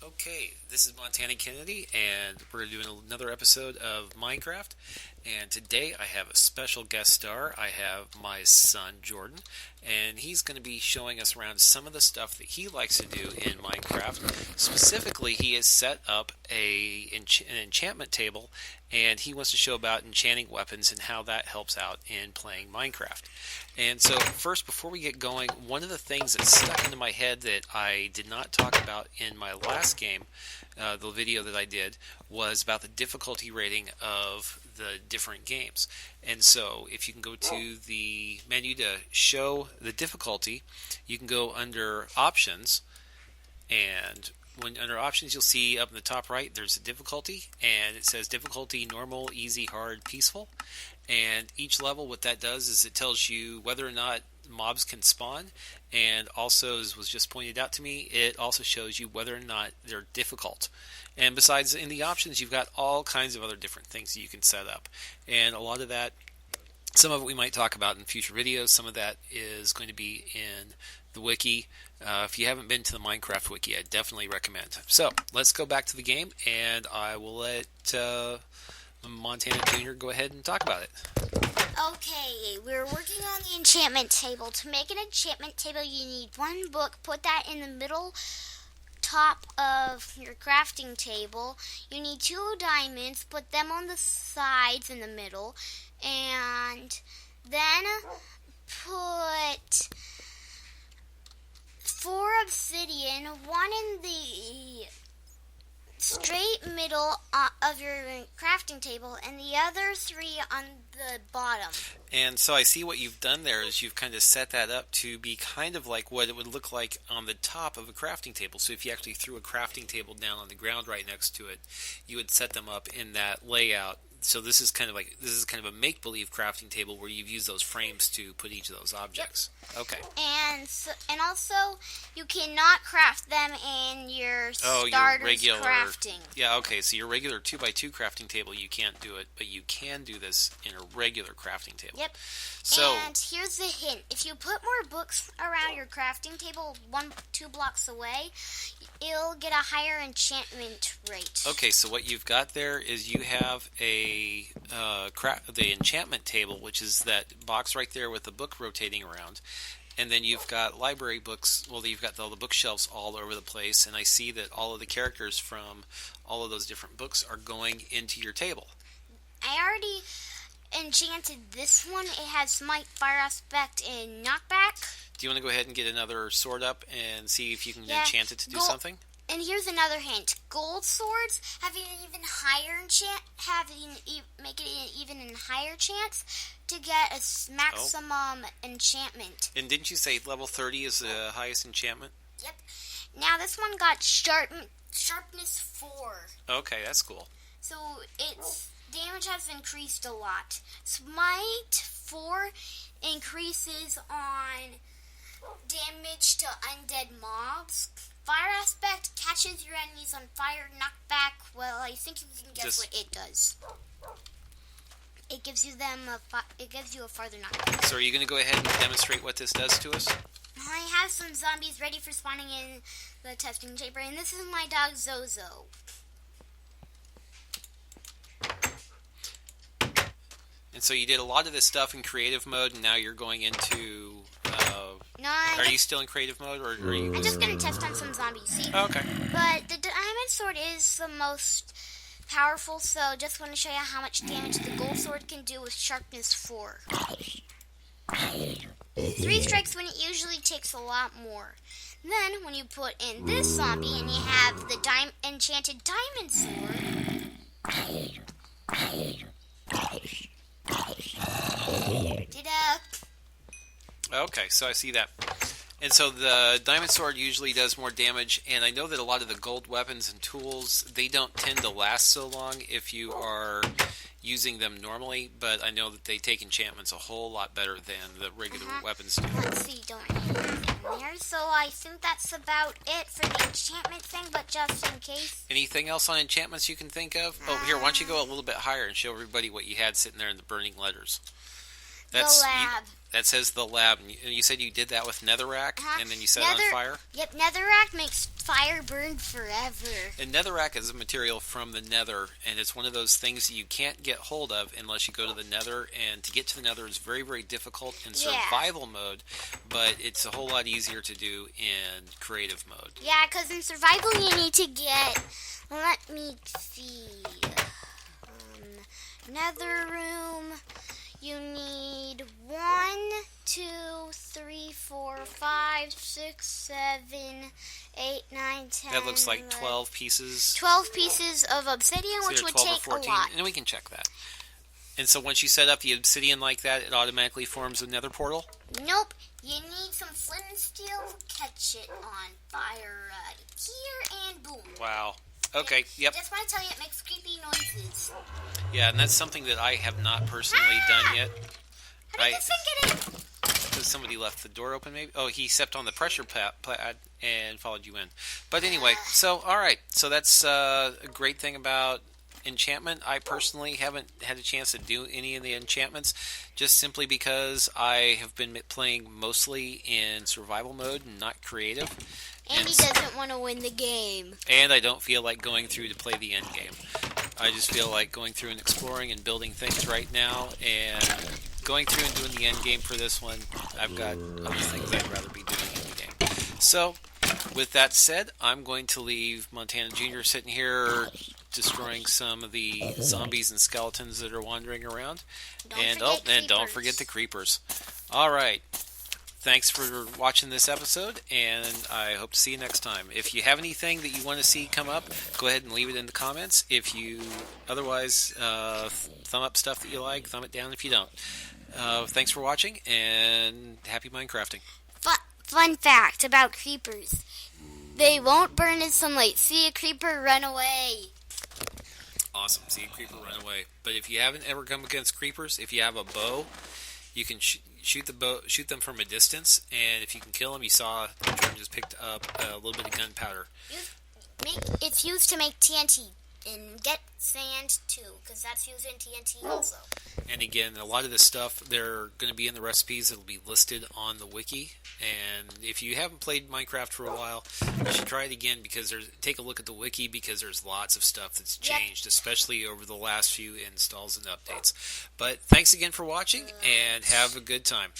Okay, this is Montana Kennedy, and we're doing another episode of Minecraft. And today I have a special guest star. I have my son Jordan, and he's going to be showing us around some of the stuff that he likes to do in Minecraft. Specifically, he has set up an enchantment table, and he wants to show about enchanting weapons and how that helps out in playing Minecraft. And so, first, before we get going, one of the things that stuck into my head that I did not talk about in my last game, the video that I did, was about the difficulty rating of the different games. And so, if you can go to the menu to show the difficulty, you can go under Options, and under Options, you'll see up in the top right, there's a difficulty, and it says difficulty, normal, easy, hard, peaceful. And each level, what that does is it tells you whether or not mobs can spawn, and also, as was just pointed out to me, it also shows you whether or not they're difficult. And besides, in the options, you've got all kinds of other different things that you can set up. And a lot of that, some of it we might talk about in future videos. Some of that is going to be in the wiki. If you haven't been to the Minecraft wiki, I definitely recommend. So, let's go back to the game, and I will let Montana Jr. go ahead and talk about it. Okay, we're working on the enchantment table. To make an enchantment table, you need one book. Put that in the middle top of your crafting table. You need 2 diamonds. Put them on the sides in the middle. And then put 4 obsidian, 1 in the straight middle of your crafting table, and the other 3 on the bottom. And so I see what you've done there is you've kind of set that up to be kind of like what it would look like on the top of a crafting table. So if you actually threw a crafting table down on the ground right next to it, you would set them up in that layout. So this is kind of a make-believe crafting table where you've used those frames to put each of those objects. Yep. Okay. And also you cannot craft them in your starter's regular crafting. Yeah, okay. So your regular 2x2 crafting table, you can't do it, but you can do this in a regular crafting table. Yep. So, and here's the hint. If you put more books around your crafting table 2 blocks away, it'll get a higher enchantment rate. Okay, so what you've got there is you have the enchantment table, which is that box right there with the book rotating around. And then you've got library books. Well, you've got all the bookshelves all over the place, and I see that all of the characters from all of those different books are going into your table. I already enchanted this one. It has Smite, Fire Aspect, and Knockback. Do you want to go ahead and get another sword up and see if you can enchant it to do something? And here's another hint. Gold swords have an even higher make it an even higher chance to get a maximum enchantment. And didn't you say level 30 is the highest enchantment? Yep. Now this one got sharpness 4. Okay, that's cool. So its damage has increased a lot. Smite 4 increases on damage to undead mobs. Fire Aspect catches your enemies on fire. Knockback, well, I think you can guess what it does. It gives you a farther knockback. So are you going to go ahead and demonstrate what this does to us? I have some zombies ready for spawning in the testing chamber, and this is my dog Zozo. And so you did a lot of this stuff in creative mode, and now you're going into... are you still in creative mode, or are you... I'm just going to test on some zombies, see? Oh, okay. But the diamond sword is the most powerful, so just want to show you how much damage the gold sword can do with sharpness 4. 3 strikes when it usually takes a lot more. Then, when you put in this zombie and you have the enchanted diamond sword... Okay, so I see that. And so the diamond sword usually does more damage, and I know that a lot of the gold weapons and tools, they don't tend to last so long if you are using them normally, but I know that they take enchantments a whole lot better than the regular weapons do. Let's see, don't have anything there. So I think that's about it for the enchantment thing, but just in case. Anything else on enchantments you can think of? Oh, here, why don't you go a little bit higher and show everybody what you had sitting there in the burning letters. That's lab. that says the lab. And you said you did that with netherrack, and then you set it on fire. Yep, netherrack makes fire burn forever. And netherrack is a material from the nether, and it's one of those things that you can't get hold of unless you go to the nether. And to get to the nether is very, very difficult in survival mode, but it's a whole lot easier to do in creative mode. Yeah, because in survival you need to get. Let me see. Nether room. You need 1, 2, 3, 4, 5, 6, 7, 8, 9, 10. That looks like 12 pieces. 12 pieces of obsidian, which would take a lot. And we can check that. And so once you set up the obsidian like that, it automatically forms a nether portal? Nope. You need some flint and steel, catch it on fire here, and boom. Wow. Okay, yep. That's why I tell you it makes creepy noises. Yeah, and that's something that I have not personally done yet. How did this thing get in? Because somebody left the door open, maybe? Oh, he stepped on the pressure pad and followed you in. But anyway, so, alright. So that's a great thing about enchantment. I personally haven't had a chance to do any of the enchantments, just simply because I have been playing mostly in survival mode and not creative. And he doesn't want to win the game. And I don't feel like going through to play the end game. I just feel like going through and exploring and building things right now, and going through and doing the end game for this one, I've got other things I'd rather be doing in the game. So, with that said, I'm going to leave Montana Jr. sitting here destroying some of the zombies and skeletons that are wandering around. And don't forget the creepers. Alright. Thanks for watching this episode, and I hope to see you next time. If you have anything that you want to see come up, go ahead and leave it in the comments. If you otherwise thumb up stuff that you like, thumb it down if you don't. Thanks for watching, and happy Minecrafting. Fun fact about creepers. They won't burn in sunlight. See a creeper, run away. Awesome. See a creeper, run away. But if you haven't ever come against creepers, if you have a bow, you can shoot them from a distance, and if you can kill them, you saw Jordan just picked up a little bit of gunpowder. It's used to make TNT, and get sand too, because that's used in TNT also. And again, a lot of this stuff, they're going to be in the recipes. It'll be listed on the wiki. And if you haven't played Minecraft for a while, you should try it again, because take a look at the wiki, because there's lots of stuff that's changed, especially over the last few installs and updates. But thanks again for watching, and have a good time.